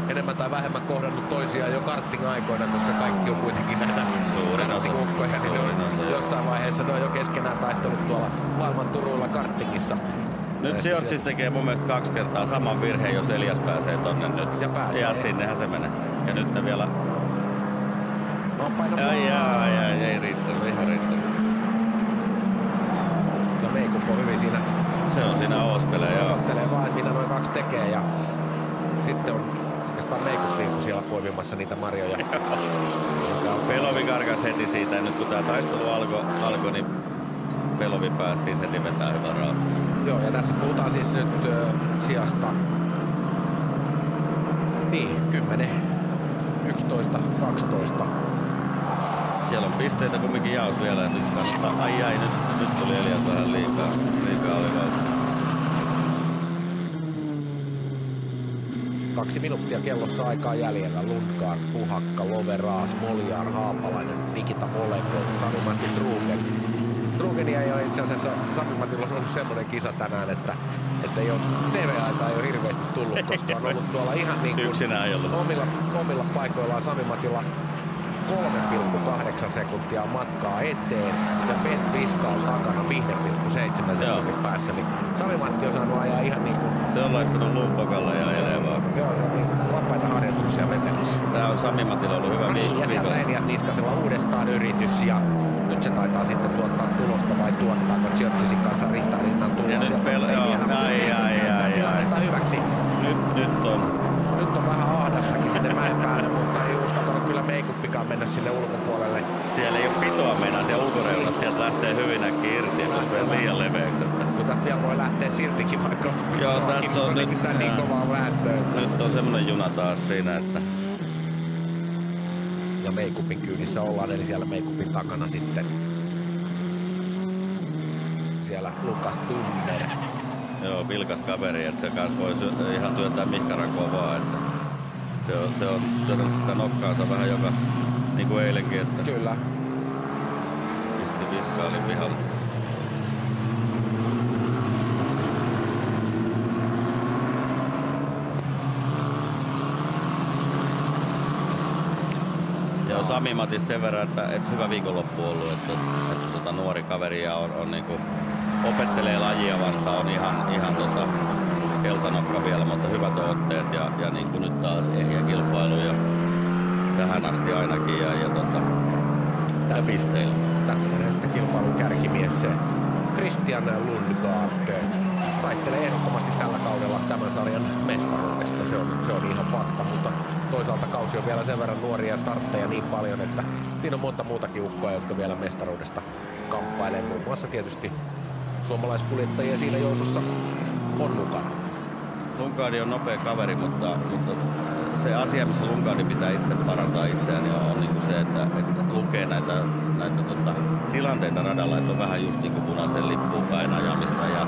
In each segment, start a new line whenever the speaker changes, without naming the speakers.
enemmän tai vähemmän kohdannut toisiaan jo karting-aikoina, koska kaikki on kuitenkin näitä karting-ukkoja, niin jossain vaiheessa ne on jo keskenään taistellut tuolla maailman turuilla kartingissa.
Nyt Georges tekee mun mielestä 2 kertaa saman virheen, jos Elias pääsee tonne nyt.
Ja pääsee.
Ja sinnehän se menee. Ja nyt ne vielä... Ei riittänyt, ihan riittänyt.
Ja Meikup on hyvin siinä.
Se on siinä oottelee, joo.
Oottelee vaan, mitä noin 2 tekee ja sitten on oikeastaan Meikup niin siellä poimimassa niitä marjoja.
Pelovi karkas heti siitä ja nyt kun tää taistelu alkoi niin Pelovi pääsi siitä heti vetää hyvän rauhan.
Joo, ja tässä puhutaan siis nyt sijasta 10, 11, 12.
Siellä on pisteitä kumminkin jaos vielä ja nyt kannattaa. Nyt tuli Elias vähän liikaa alivalta.
2 minuuttia kellossa aikaa jäljellä. Lundgaard, Puhakka, Lovera, Smoljar, Haapalainen, Nikita Molekov, Sami-Matti Drugenia ei ole itse asiassa. Sami-Matilla on ollut semmoinen kisa tänään, että ei ole TV-aikaa ei ole hirveästi tullut, koska on ollut tuolla ihan niin kuin omilla paikoillaan. Sami-Matilla 3,8 sekuntia matkaa eteen ja Bet Viska on takana 5,7 sekunnin päässä. Niin Sami-Matti on saanut ajaa ihan niin kuin...
Se on laittanut lumpakalle ja elevaa.
Joo, se on niin vapaita harjoituksia vetelisi.
Tää on Sami-Matilla ollut hyvä viikko.
Ja sieltä Elias Niskasella uudestaan yritys ja nyt se taitaa sitten tuottaa tulosta vai tuottaako Georgesin kanssa rinnan tuloa.
Ja nyt
tilannetta hyväksi.
Nyt
on vähän ahdastakin sinne mäen päälle, mutta ei uskaltanut kyllä Meikuppikaan mennä sinne ulkopuolelle.
Siellä ei ole pitoa mennä siellä ulkoreunasta, sieltä lähtee hyvin äkkiä irti, jos vielä liian leveäksi. Kyllä
tästä vielä voi lähteä siltikin, vaikka on pitoakin.
Joo, tässä on nyt
niin kovaa vääntöä.
Nyt on semmonen juna taas siinä, että...
Ja Meikupin kyydissä ollaan, eli siellä Meikupin takana sitten siellä Lukas Tunner.
Joo, vilkas kaveri, että se kanssa voisi ihan työntää Mihkarakoa vaan, että se on työtänyt sitä nokkaansa vähän joka, niin kuin eilenkin, että
kyllä.
Pisti Viskaalin pihalle. Joo, Sami Matis sen verran, että hyvä viikonloppu ollut, että nuori kaveri ja on niin kuin opettelee lajia vastaan, on ihan keltanokka vielä, mutta hyvät otteet ja niin kuin nyt taas ehjä kilpailu ja tähän asti ainakin ja pisteillä.
Tässä menee sitten kilpailun kärkimies se Christian Lundgaard. Taistelee ehdottomasti tällä kaudella tämän sarjan mestaruudesta, se on ihan fakta, mutta toisaalta kausi on vielä sen verran nuoria startteja niin paljon, että siinä on monta muutakin ukkoa, jotka vielä mestaruudesta kamppailee, muun muassa tietysti suomalaiskuljettajia siinä joukossa on mukana.
Lundgaard on nopea kaveri, mutta se asia, missä Lundgaardin pitää itse parantaa itseään, niin on niin kuin se, että lukee näitä tilanteita radalla, että on vähän just niin kuin punaisen lippuun päin ajamista ja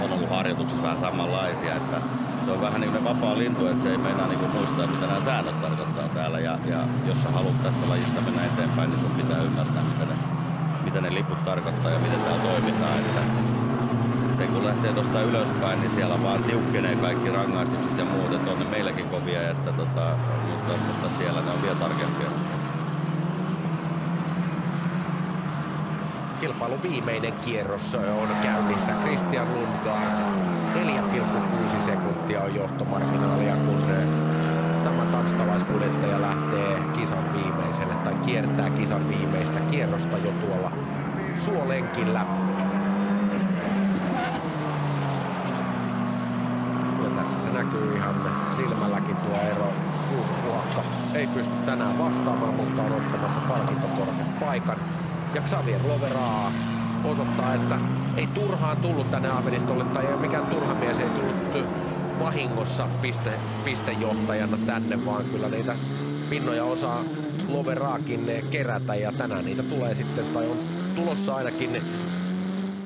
on ollut harjoituksissa vähän samanlaisia, että se on vähän niin kuin vapaa lintu, että se ei meinaa niin kuin muistaa, mitä nämä säännöt tarkoittaa täällä ja jos sä haluat tässä lajissa mennä eteenpäin, niin sun pitää ymmärtää, mitä ne liput tarkoittaa ja miten täällä toimitaan. Että se kun lähtee tuosta ylöspäin, niin siellä vaan tiukkenee kaikki rangaistukset ja muut, että on ne meilläkin kovia, että mutta siellä ne on vielä tarkempia.
Kilpailun viimeinen kierros on käynnissä. Christian Lundgaard 4,6 sekuntia on johtomarginaalia, kun tämä tanskalaiskuljettaja lähtee kisan viimeiselle tai kiertää kisan viimeistä kierrosta jo tuolla suolenkillä. Ja tässä se näkyy ihan silmälläkin tuo ero. Juuso Puhakka ei pysty tänään vastaamaan, mutta on ottamassa palkintokortin paikan. Ja Xavier Lovera osoittaa, että ei turhaan tullut tänne Ahvenistolle tai mikään turha mies ei tullut vahingossa pistejohtajana tänne, vaan kyllä niitä pinnoja osaa Loveraakin kerätä ja tänään niitä tulee sitten, tai on tulossa ainakin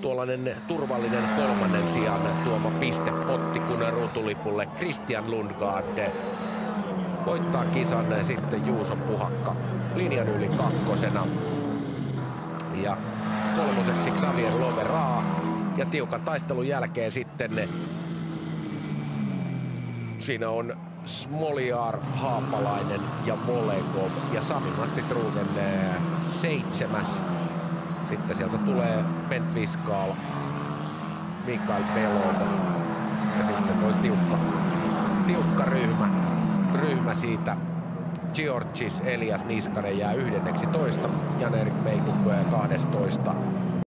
tuollainen turvallinen 3. sijan tuoma pistepotti, kun ruutulipulle Christian Lundgaard voittaa kisan sitten Juuso Puhakka linjan yli 2. Ja 3. Xavier Lovera ja tiukan taistelun jälkeen sitten Siinä on Smoliar, Haapalainen ja Volegov ja Sami-Matti Truunen 7. Sitten sieltä tulee Bent Viskaal, Mikael Belov ja sitten toi tiukka ryhmä siitä. Georgis, Elias Niskanen jää 11, Jan-Erik Meikuk 12,